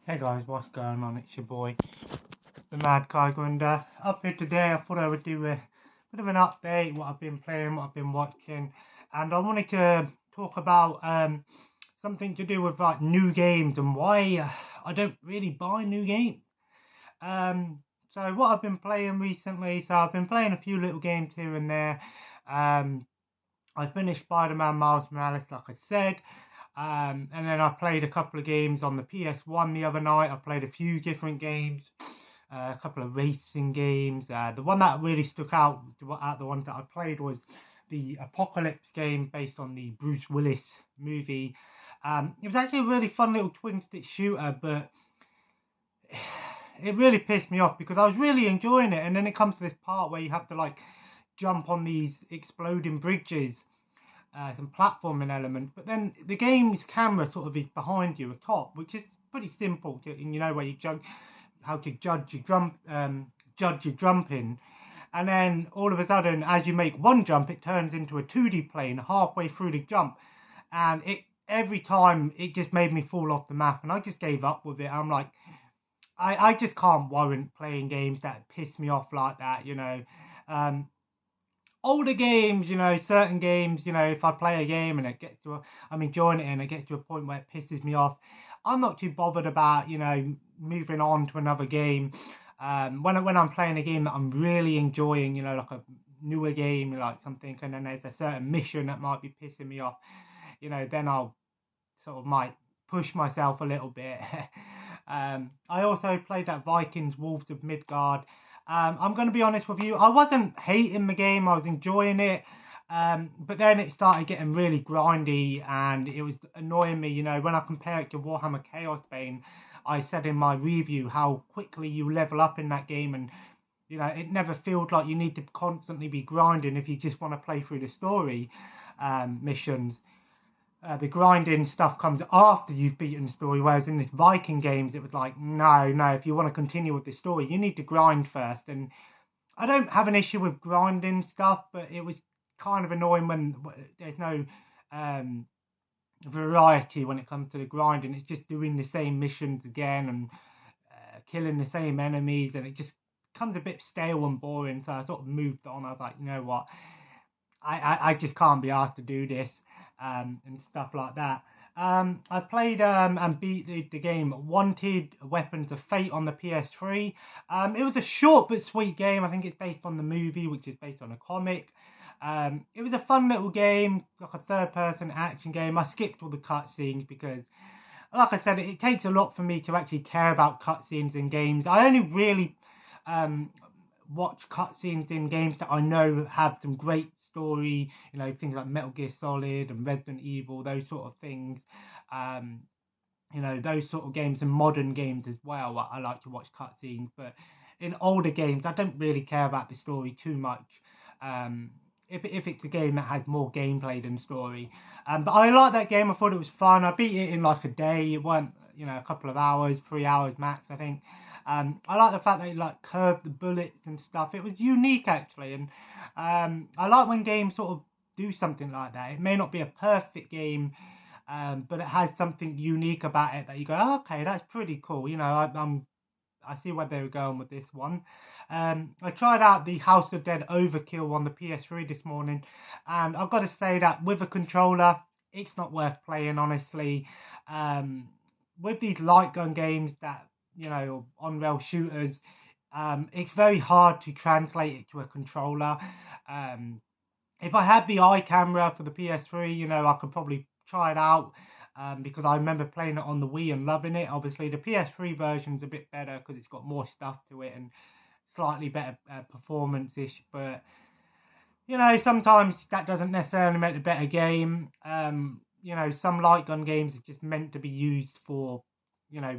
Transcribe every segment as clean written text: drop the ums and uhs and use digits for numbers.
Hey guys, what's going on? It's your boy, the Mad Kygo, and up here today I thought I would do a bit of an update, what I've been playing, what I've been watching, and I wanted to talk about something to do with like new games and why I don't really buy new games. So what I've been playing recently, so I've been playing a few little games here and there. Um, I finished Spider-Man Miles Morales, like I said. And then I played a couple of games on the PS1 the other night. I played a few different games, a couple of racing games. The one that really stuck out the ones that I played was the Apocalypse game based on the Bruce Willis movie. It was actually a really fun little twin stick shooter, but it really pissed me off because I was really enjoying it. And then it comes to this part where you have to like jump on these exploding bridges, some platforming elements, but then the game's camera sort of is behind you atop, which is pretty simple to, and you know where you judge how to judge your jumping, and then all of a sudden, as you make one jump, it turns into a 2D plane halfway through the jump, and it every time it just made me fall off the map, and I just gave up with it. I'm like, I just can't warrant playing games that piss me off like that, you know. Um, Older games, certain games, if I play a game and I'm enjoying it and it gets to a point where it pisses me off, I'm not too bothered about, moving on to another game. When I'm playing a game that I'm really enjoying, like a newer game, like something, and then there's a certain mission that might be pissing me off, then I'll sort of might push myself a little bit. I also played that Vikings Wolves of Midgard. I'm going to be honest with you, I wasn't hating the game, I was enjoying it. But then it started getting really grindy and it was annoying me, when I compare it to Warhammer Chaos Bane. I said in my review how quickly you level up in that game, and it never feels like you need to constantly be grinding if you just want to play through the story missions. The grinding stuff comes after you've beaten the story, whereas in this Viking games it was like, no, if you want to continue with the story you need to grind first. And I don't have an issue with grinding stuff, but it was kind of annoying when there's no variety when it comes to the grinding. It's just doing the same missions again and killing the same enemies, and it just becomes a bit stale and boring. So I sort of moved on. I was like, you know what, I just can't be asked to do this, and stuff like that. I played and beat the game Wanted Weapons of Fate on the PS3. It was a short but sweet game. I think it's based on the movie, which is based on a comic. It was a fun little game, like a third-person action game. I skipped all the cutscenes because, like I said, it takes a lot for me to actually care about cutscenes in games. I only really watch cutscenes in games that I know have some great story, things like Metal Gear Solid and Resident Evil, those sort of things. Those sort of games and modern games as well. I like to watch cutscenes, but in older games, I don't really care about the story too much. If it's a game that has more gameplay than story. But I like that game. I thought it was fun. I beat it in like a day. It weren't, a couple of hours, 3 hours max, I think. I like the fact that it like curved the bullets and stuff. It was unique actually, and I like when games sort of do something like that. It may not be a perfect game, but it has something unique about it that you go, oh, okay, that's pretty cool. I see where they were going with this one. I tried out the House of Dead Overkill on the PS3 this morning, and I've got to say that with a controller, it's not worth playing, honestly. With these light gun games that, on-rail shooters, it's very hard to translate it to a controller. If I had the eye camera for the PS3, I could probably try it out. Because I remember playing it on the Wii and loving it. Obviously, the PS3 version's a bit better because it's got more stuff to it and slightly better performance-ish. But, sometimes that doesn't necessarily make a better game. Some light gun games are just meant to be used for,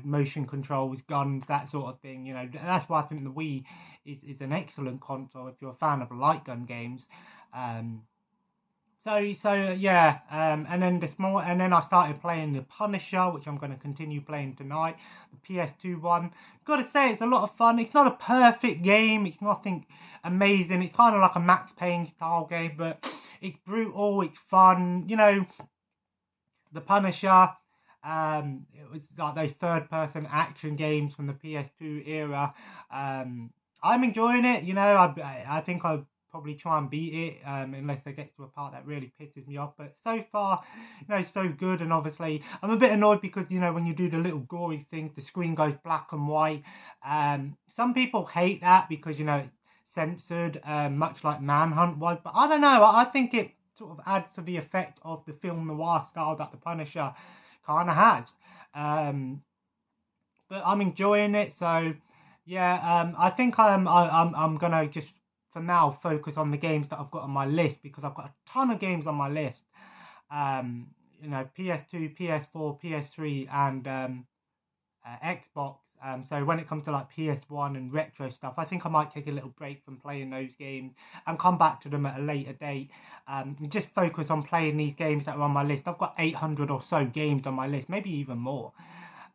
motion controls, guns, that sort of thing. That's why I think the Wii is an excellent console if you're a fan of light gun games. Yeah, and then I started playing The Punisher, which I'm going to continue playing tonight, the PS2 one. Got to say, it's a lot of fun. It's not a perfect game. It's nothing amazing. It's kind of like a Max Payne style game, but it's brutal. It's fun. The Punisher, It was like those third-person action games from the PS2 era. I'm enjoying it. You know, I think I'll probably try and beat it, unless it gets to a part that really pisses me off. But so far, you know, so good. And obviously, I'm a bit annoyed because, you know, when you do the little gory things, the screen goes black and white. Some people hate that because, you know, it's censored, much like Manhunt was. But I don't know. I think it sort of adds to the effect of the film noir style that The Punisher kind of has. But I'm enjoying it. So yeah, I think I'm gonna just for now focus on the games that I've got on my list because I've got a ton of games on my list. You know, PS2, PS4, PS3, and Xbox. So when it comes to like PS1 and retro stuff, I think I might take a little break from playing those games and come back to them at a later date. Just focus on playing these games that are on my list. I've got 800 or so games on my list, maybe even more.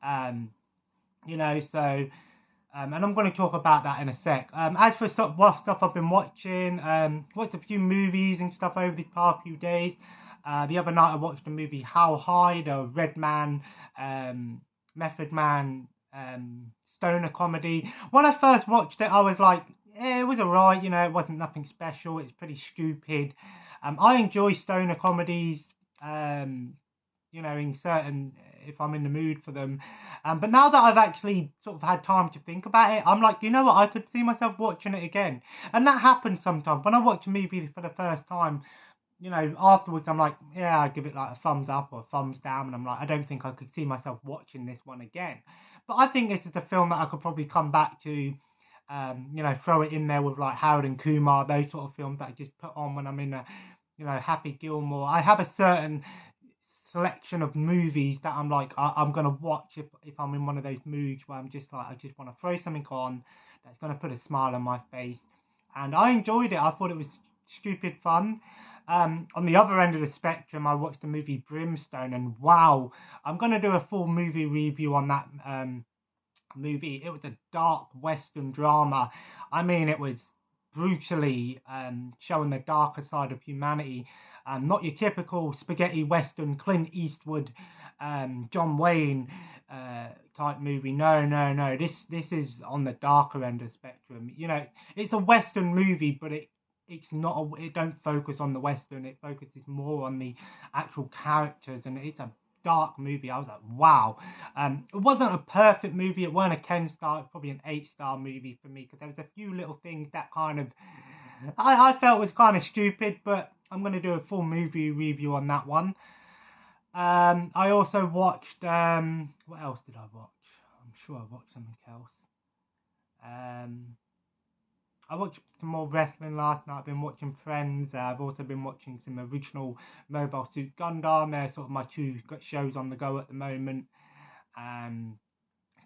You know, so and I'm going to talk about that in a sec. As for stuff I've been watching, watched a few movies and stuff over the past few days. The other night I watched the movie How High, the Redman, Method Man, stoner comedy. When I first watched it, I was like, yeah, it was alright, you know, it wasn't nothing special, it's pretty stupid. I enjoy stoner comedies, you know, in certain, if I'm in the mood for them. But now that I've actually sort of had time to think about it, I'm like, you know what, I could see myself watching it again. And that happens sometimes. When I watch a movie for the first time, you know, afterwards I'm like, yeah, I give it like a thumbs up or a thumbs down. And I'm like, I don't think I could see myself watching this one again. But I think this is a film that I could probably come back to, you know, throw it in there with like Harold and Kumar, those sort of films that I just put on when I'm in a, you know, Happy Gilmore. I have a certain selection of movies that I'm like, I'm going to watch if I'm in one of those moods where I'm just like, I just want to throw something on that's going to put a smile on my face. And I enjoyed it. I thought it was stupid fun. On the other end of the spectrum, I watched the movie Brimstone, and wow, I'm going to do a full movie review on that movie. It was a dark Western drama. I mean, it was brutally showing the darker side of humanity. Not your typical spaghetti Western, Clint Eastwood, John Wayne type movie. No. This is on the darker end of the spectrum. You know, it's a Western movie, but it's not. It don't focus on the Western. It focuses more on the actual characters, and it's a dark movie. I was like, wow. It wasn't a perfect movie. It weren't a 10-star. It's probably an 8-star movie for me because there was a few little things that kind of I felt was kind of stupid, but I'm going to do a full movie review on that one. I also watched, what else did I watch? I'm sure I watched something else. I watched some more wrestling last night. I've been watching Friends. I've also been watching some original Mobile Suit Gundam. They're sort of my two shows on the go at the moment.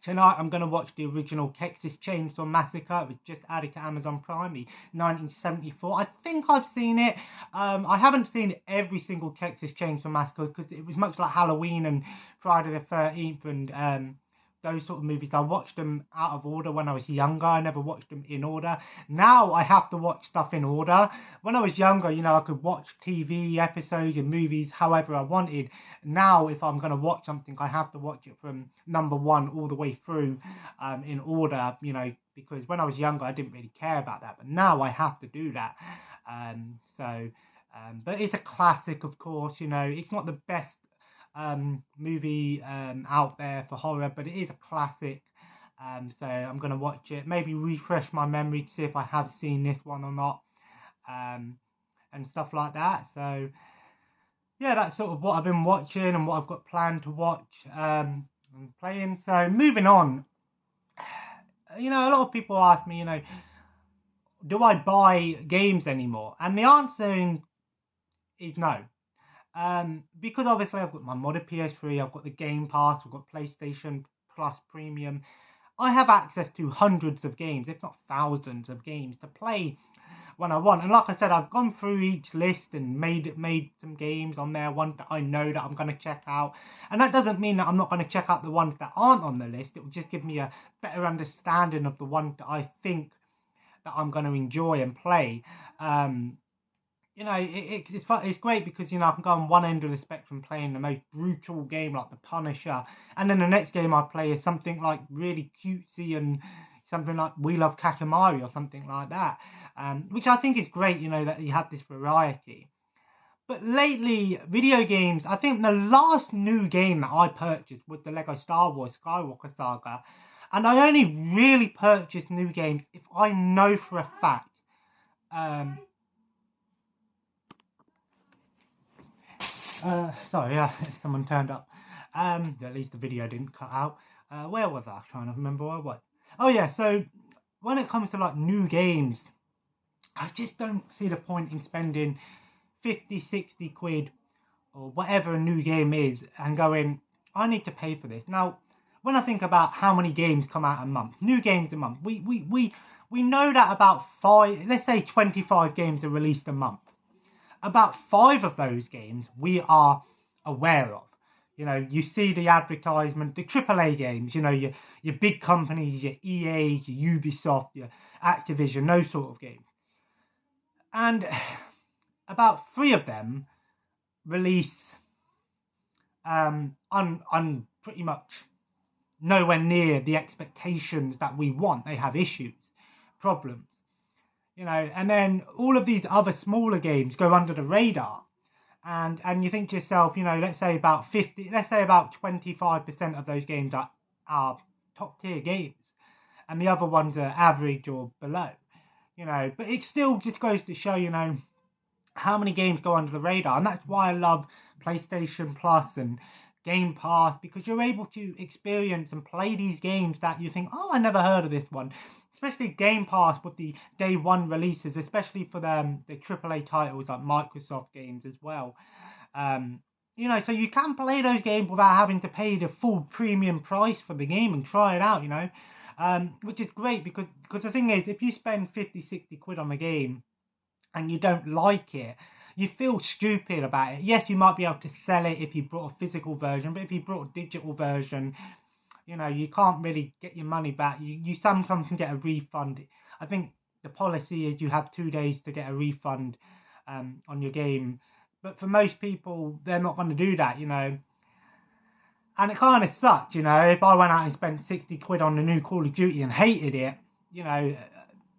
Tonight I'm going to watch the original Texas Chainsaw Massacre. It was just added to Amazon Prime, 1974. I think I've seen it. I haven't seen every single Texas Chainsaw Massacre because it was much like Halloween and Friday the 13th and those sort of movies. I watched them out of order when I was younger. I never watched them in order. Now I have to watch stuff in order. When I was younger, you know, I could watch TV episodes and movies however I wanted. Now, if I'm going to watch something, I have to watch it from number one all the way through in order, you know, because when I was younger, I didn't really care about that. But now I have to do that. But it's a classic, of course, you know. It's not the best movie out there for horror, but it is a classic. So I'm going to watch it, maybe refresh my memory to see if I have seen this one or not, and stuff like that. So yeah, that's sort of what I've been watching and what I've got planned to watch and playing. So moving on, you know, a lot of people ask me, you know, do I buy games anymore? And the answer is no. Because obviously I've got my modded PS3, I've got the Game Pass, I've got PlayStation Plus Premium. I have access to hundreds of games, if not thousands of games to play when I want. And like I said, I've gone through each list and made some games on there, ones that I know that I'm going to check out. And that doesn't mean that I'm not going to check out the ones that aren't on the list. It will just give me a better understanding of the ones that I think that I'm going to enjoy and play. you know, it's great because, you know, I can go on one end of the spectrum playing the most brutal game like The Punisher, and then the next game I play is something like really cutesy and something like We Love Katamari or something like that, which I think is great, you know, that you have this variety. But lately, video games, I think the last new game that I purchased was the Lego Star Wars Skywalker Saga. And I only really purchase new games if I know for a fact. Sorry, someone turned up. At least the video didn't cut out. Where was I? Trying to remember where I was. Oh yeah, so when it comes to like new games, I just don't see the point in spending 50, 60 quid or whatever a new game is and going, I need to pay for this. Now, when I think about how many games come out a month, new games a month, we know that about 5, let's say 25 games are released a month. About 5 of those games we are aware of. You know, you see the advertisement, the AAA games, you know, your big companies, your EAs, your Ubisoft, your Activision, those sort of games. And about 3 of them release pretty much nowhere near the expectations that we want. They have issues, problems, you know, and then all of these other smaller games go under the radar. And you think to yourself, you know, let's say about 25% of those games are top tier games, and the other ones are average or below, you know. But it still just goes to show, you know, how many games go under the radar. And that's why I love PlayStation Plus and Game Pass, because you're able to experience and play these games that you think, oh, I never heard of this one. Especially Game Pass with the day one releases, especially for the AAA titles like Microsoft games as well. You know, so you can play those games without having to pay the full premium price for the game and try it out, you know. Which is great because the thing is, if you spend 50, 60 quid on a game and you don't like it, you feel stupid about it. Yes, you might be able to sell it if you brought a physical version, but if you brought a digital version, you know, you can't really get your money back. You sometimes can get a refund. I think the policy is you have 2 days to get a refund on your game. But for most people, they're not going to do that, you know. And it kind of sucks, you know. If I went out and spent 60 quid on the new Call of Duty and hated it, you know,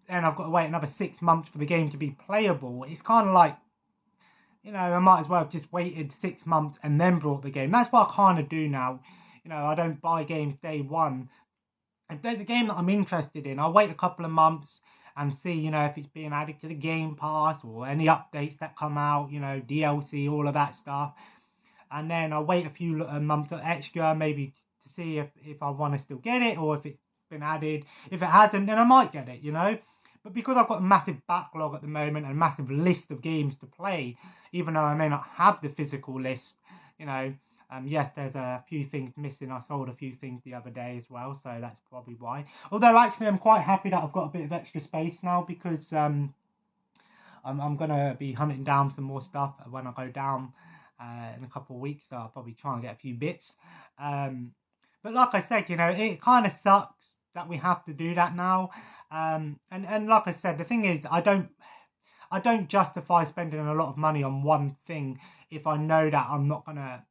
and I've got to wait another 6 months for the game to be playable, it's kind of like, you know, I might as well have just waited 6 months and then brought the game. That's what I kind of do now. You know, I don't buy games day one. If there's a game that I'm interested in, I'll wait a couple of months and see, you know, if it's being added to the Game Pass or any updates that come out, you know, DLC, all of that stuff. And then I'll wait a few months extra, maybe to see if I want to still get it or if it's been added. If it hasn't, then I might get it, you know. But because I've got a massive backlog at the moment and a massive list of games to play, even though I may not have the physical list, you know, yes, there's a few things missing. I sold a few things the other day as well, so that's probably why. Although, actually, I'm quite happy that I've got a bit of extra space now because I'm going to be hunting down some more stuff when I go down in a couple of weeks, so I'll probably try and get a few bits. But like I said, you know, it kind of sucks that we have to do that now. And like I said, the thing is, I don't justify spending a lot of money on one thing if I know that I'm not gonna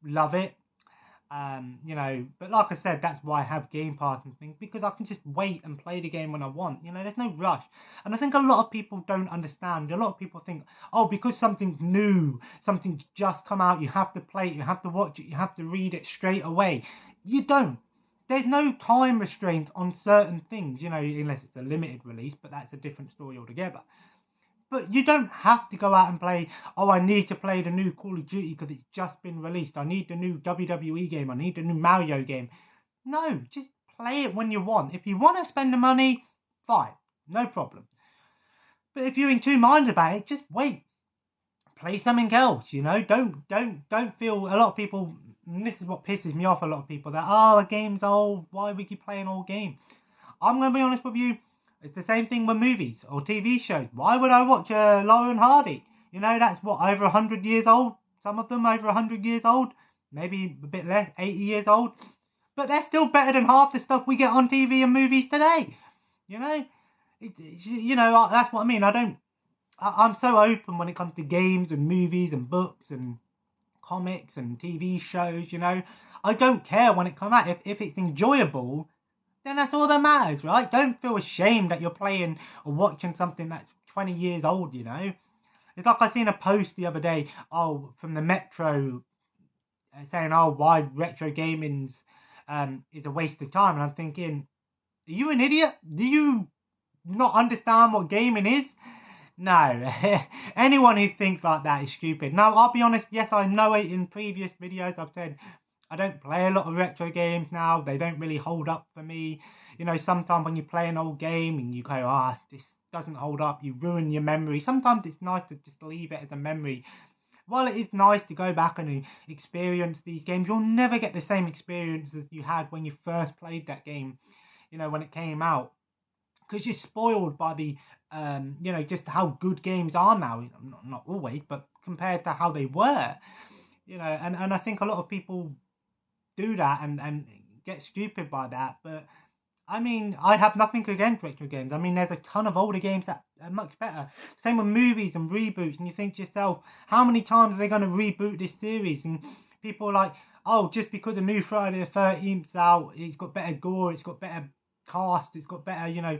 love it. You know, but like I said, that's why I have Game Pass and things, because I can just wait and play the game when I want. You know, there's no rush. And I think a lot of people don't understand. A lot of people think, oh, because something's new, something's just come out, you have to play it, you have to watch it, you have to read it straight away. You don't. There's no time restraint on certain things, you know, unless it's a limited release, but that's a different story altogether. But you don't have to go out and play, oh, I need to play the new Call of Duty because it's just been released. I need the new WWE game. I need the new Mario game. No, just play it when you want. If you want to spend the money, fine, no problem. But if you're in two minds about it, just wait. Play something else, you know. Don't feel, a lot of people, and this is what pisses me off, a lot of people, that, oh, the game's old, why we keep playing old game? I'm going to be honest with you. It's the same thing with movies or TV shows. Why would I watch Laurel and Hardy? You know, that's what, over 100 years old? Some of them over 100 years old? Maybe a bit less, 80 years old? But they're still better than half the stuff we get on TV and movies today. You know? You know, that's what I mean. I don't I'm so open when it comes to games and movies and books and comics and TV shows, you know. I don't care when it comes out. If it's enjoyable, then that's all that matters, right? Don't feel ashamed that you're playing or watching something that's 20 years old, you know. It's like I seen a post the other day, from the Metro, saying, why retro gaming's is a waste of time. And I'm thinking, are you an idiot? Do you not understand what gaming is? No. Anyone who thinks like that is stupid. Now, I'll be honest, yes, I know it in previous videos. I've said I don't play a lot of retro games now. They don't really hold up for me. You know, sometimes when you play an old game and you go, this doesn't hold up, you ruin your memory. Sometimes it's nice to just leave it as a memory. While it is nice to go back and experience these games, you'll never get the same experience as you had when you first played that game, you know, when it came out. Because you're spoiled by the, you know, just how good games are now. Not always, but compared to how they were, you know, and I think a lot of people do that and get stupid by that. But I mean, I have nothing against retro games. I mean, there's a ton of older games that are much better. Same with movies and reboots. And you think to yourself, how many times are they going to reboot this series? And people are like, just because a new Friday the 13th's out, it's got better gore, it's got better cast, it's got better, you know,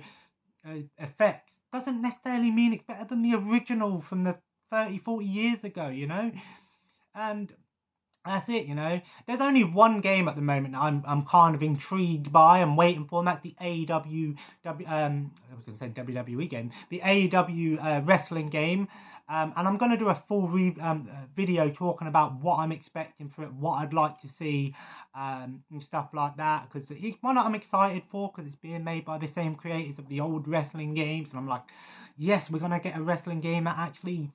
effects. Doesn't necessarily mean it's better than the original from the 30, 40 years ago, you know? And that's it, you know. There's only one game at the moment that I'm kind of intrigued by and waiting for, and that's the AEW I was going to say WWE game, the AEW wrestling game. And I'm going to do a full video talking about what I'm expecting for it, what I'd like to see, and stuff like that. Because it's one that I'm excited for because it's being made by the same creators of the old wrestling games, and I'm like, yes, we're going to get a wrestling game that actually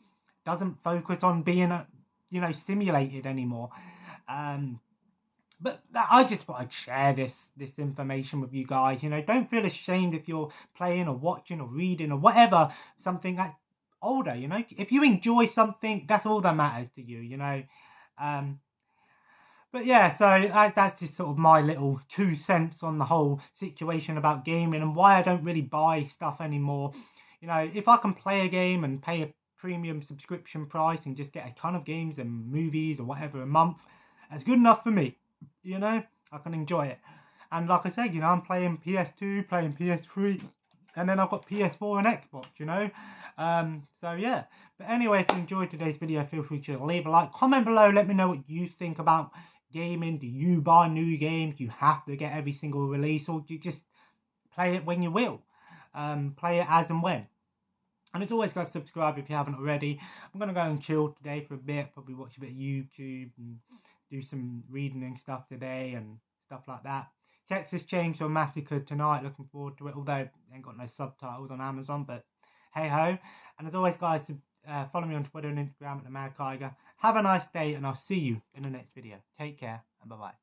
doesn't focus on being you know, simulated anymore. But I just thought I'd share this information with you guys. You know, don't feel ashamed if you're playing or watching or reading or whatever something that's older. You know, if you enjoy something, that's all that matters to you. You know, but yeah, so that's just sort of my little 2 cents on the whole situation about gaming and why I don't really buy stuff anymore. You know, if I can play a game and pay a premium subscription price and just get a ton of games and movies or whatever a month, that's good enough for me. You know, I can enjoy it. And like I said, you know, I'm playing PS2, playing PS3, and then I've got PS4 and Xbox, you know. So yeah. But anyway, if you enjoyed today's video, feel free to leave a like, comment below, let me know what you think about gaming. Do you buy new games? Do you have to get every single release, or do you just play it when you will? Play it as and when. And as always, guys, subscribe if you haven't already. I'm going to go and chill today for a bit, probably watch a bit of YouTube and do some reading and stuff today and stuff like that. Texas Chainsaw Massacre tonight, looking forward to it, although I ain't got no subtitles on Amazon, but hey ho. And as always, guys, follow me on Twitter and Instagram at the Mad Kiger. Have a nice day, and I'll see you in the next video. Take care, and bye-bye.